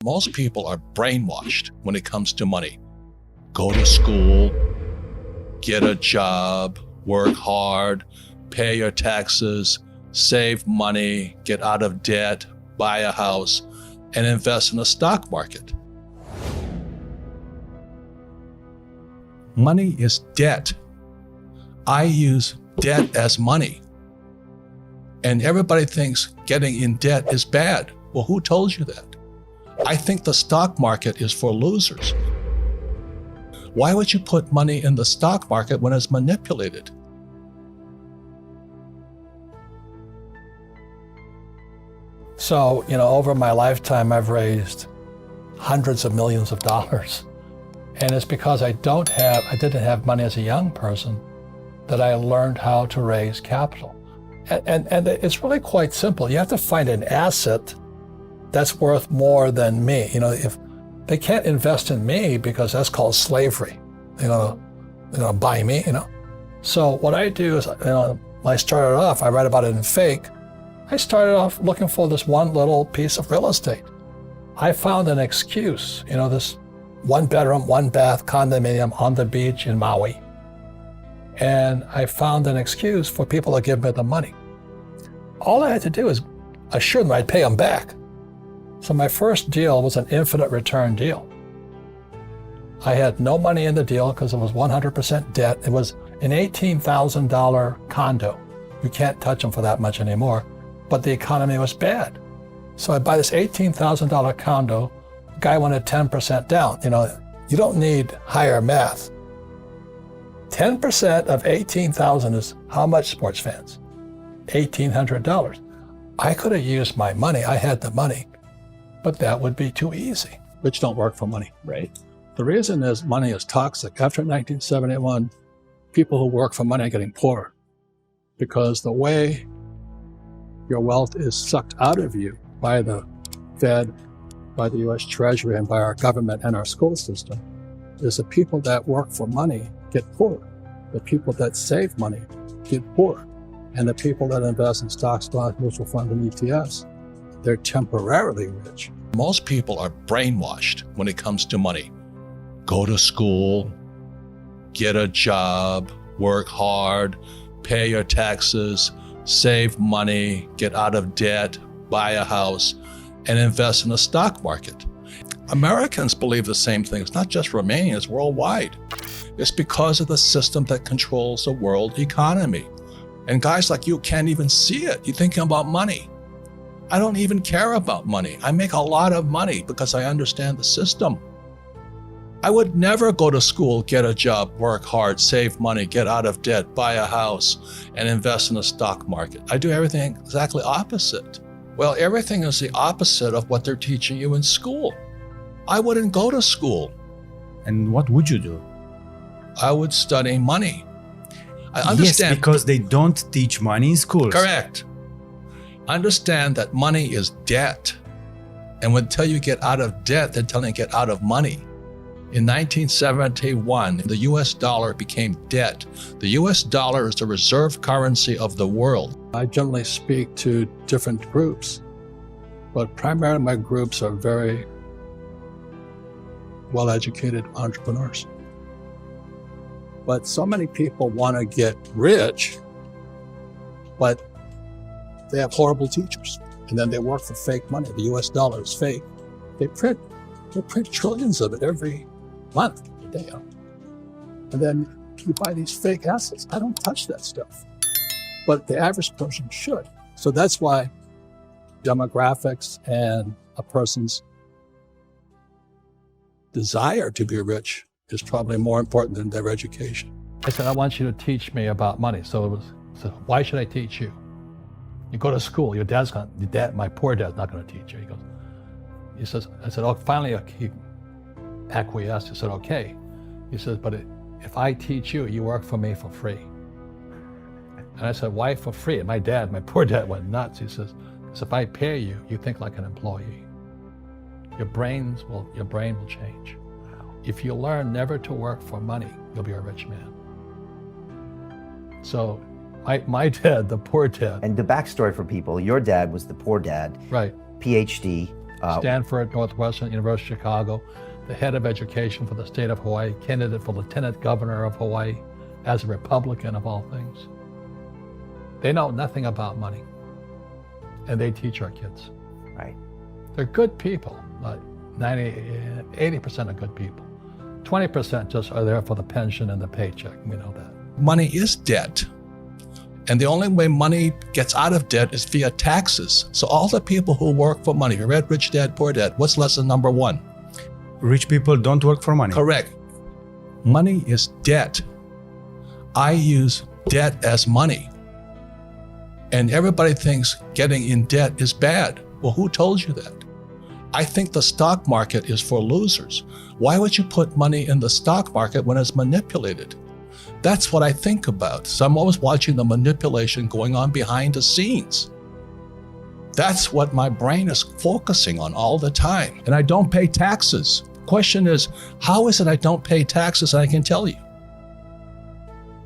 Most people are brainwashed when it comes to money. Go to school, get a job, work hard, pay your taxes, save money, get out of debt, buy a house, and invest in the stock market. Money is debt. I use debt as money. And everybody thinks getting in debt is bad. Well, who told you that? I think the stock market is for losers. Why would you put money in the stock market when it's manipulated? So, over my lifetime, I've raised hundreds of millions of dollars. And it's because I didn't have money as a young person that I learned how to raise capital. And it's really quite simple. You have to find an asset that's worth more than me. If they can't invest in me because that's called slavery, buy me, So what I do is, when I started off, I read about it in Fake. I started off looking for this one little piece of real estate. I found an excuse, this 1-bedroom, 1-bath condominium on the beach in Maui. And I found an excuse for people to give me the money. All I had to do is assure them I'd pay them back. So my first deal was an infinite return deal. I had no money in the deal because it was 100% debt. It was an $18,000 condo. You can't touch them for that much anymore, but the economy was bad. So I buy this $18,000 condo. The guy wanted 10% down. You don't need higher math. 10% of 18,000 is how much, sports fans? $1,800. I could have used my money. I had the money, but that would be too easy. Rich don't work for money. Right. The reason is money is toxic. After 1971, people who work for money are getting poorer because the way your wealth is sucked out of you by the Fed, by the US Treasury, and by our government and our school system is the people that work for money get poorer. The people that save money get poorer. And the people that invest in stocks, bonds, mutual funds, and ETFs, they're temporarily rich. Most people are brainwashed when it comes to money. Go to school, get a job, work hard, pay your taxes, save money, get out of debt, buy a house, and invest in the stock market. Americans believe the same thing. It's not just Romanians, it's worldwide. It's because of the system that controls the world economy. And guys like you can't even see it. You're thinking about money. I don't even care about money. I make a lot of money because I understand the system. I would never go to school, get a job, work hard, save money, get out of debt, buy a house, and invest in the stock market. I do everything exactly opposite. Well, everything is the opposite of what they're teaching you in school. I wouldn't go to school. And what would you do? I would study money. I understand. Yes, because they don't teach money in schools. Correct. Understand that money is debt. And until you get out of debt, they're telling you to get out of money. In 1971, the US dollar became debt. The US dollar is the reserve currency of the world. I generally speak to different groups, but primarily my groups are very well-educated entrepreneurs. But so many people want to get rich, but they have horrible teachers. And then they work for fake money. The US dollar is fake. They print trillions of it every month, a day. And then you buy these fake assets. I don't touch that stuff. But the average person should. So that's why demographics and a person's desire to be rich is probably more important than their education. I said, I want you to teach me about money. So I said, why should I teach you? You go to school, my poor dad's not going to teach you. He says, I said, oh, finally he acquiesced. He said, okay. He says, but if I teach you, you work for me for free. And I said, why for free? And my poor dad went nuts. He says, if I pay you, you think like an employee. Your brain will change. If you learn never to work for money, you'll be a rich man. So my dad, the poor dad. And the backstory for people, your dad was the poor dad. Right. PhD, Stanford, Northwestern, University of Chicago, the head of education for the state of Hawaii, candidate for lieutenant governor of Hawaii as a Republican of all things. They know nothing about money, and they teach our kids. Right. They're good people, like 80% are good people. 20% just are there for the pension and the paycheck, we know that. Money is debt. And the only way money gets out of debt is via taxes. So all the people who work for money, you read Rich Dad, Poor Dad, what's lesson number 1? Rich people don't work for money. Correct. Money is debt. I use debt as money. And everybody thinks getting in debt is bad. Well, who told you that? I think the stock market is for losers. Why would you put money in the stock market when it's manipulated? That's what I think about. So I'm always watching the manipulation going on behind the scenes. That's what my brain is focusing on all the time. And I don't pay taxes. Question is, how is it I don't pay taxes? And I can tell you.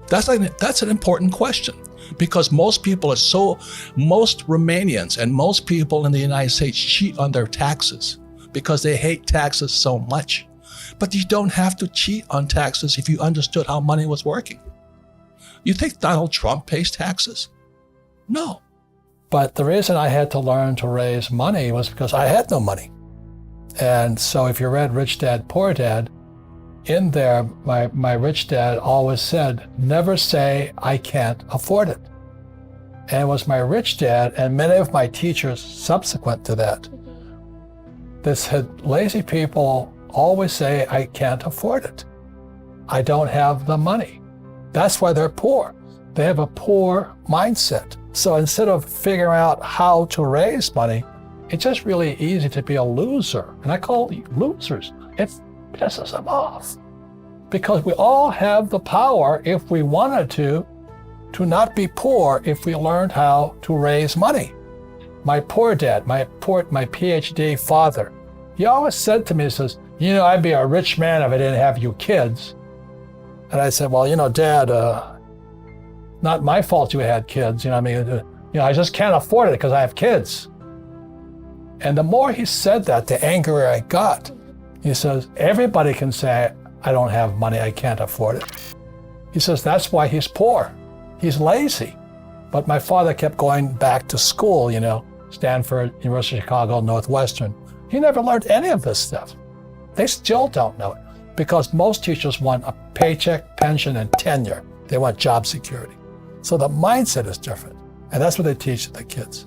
That's an important question, because most Romanians and most people in the United States cheat on their taxes because they hate taxes so much. But you don't have to cheat on taxes if you understood how money was working. You think Donald Trump pays taxes? No. But the reason I had to learn to raise money was because I had no money. And so if you read Rich Dad, Poor Dad, in there, my rich dad always said, never say, I can't afford it. And it was my rich dad and many of my teachers subsequent to that said, lazy people always say, I can't afford it. I don't have the money. That's why they're poor. They have a poor mindset. So instead of figuring out how to raise money, it's just really easy to be a loser. And I call losers. It pisses them off. Because we all have the power, if we wanted to not be poor if we learned how to raise money. My poor dad, my PhD father, he always said to me, he says, I'd be a rich man if I didn't have you kids. And I said, well, Dad, not my fault you had kids. I just can't afford it because I have kids. And the more he said that, the angrier I got. He says, everybody can say, I don't have money, I can't afford it. He says, that's why he's poor. He's lazy. But my father kept going back to school, Stanford, University of Chicago, Northwestern. He never learned any of this stuff. They still don't know it because most teachers want a paycheck, pension, and tenure. They want job security. So the mindset is different. And that's what they teach the kids.